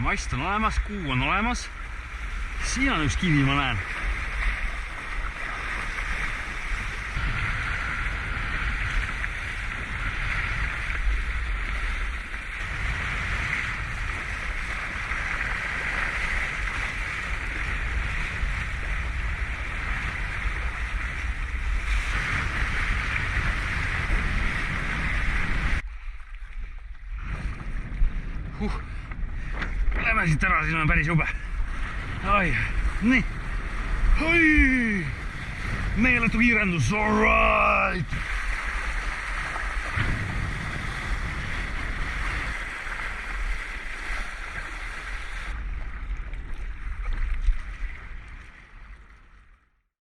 mast on olemas, kuu on olemas. Siin on üks kivi, ma näen. Lähme siit ära, siin on päris jube. Ai, nii. Oi, meeletu kiirendus, all right.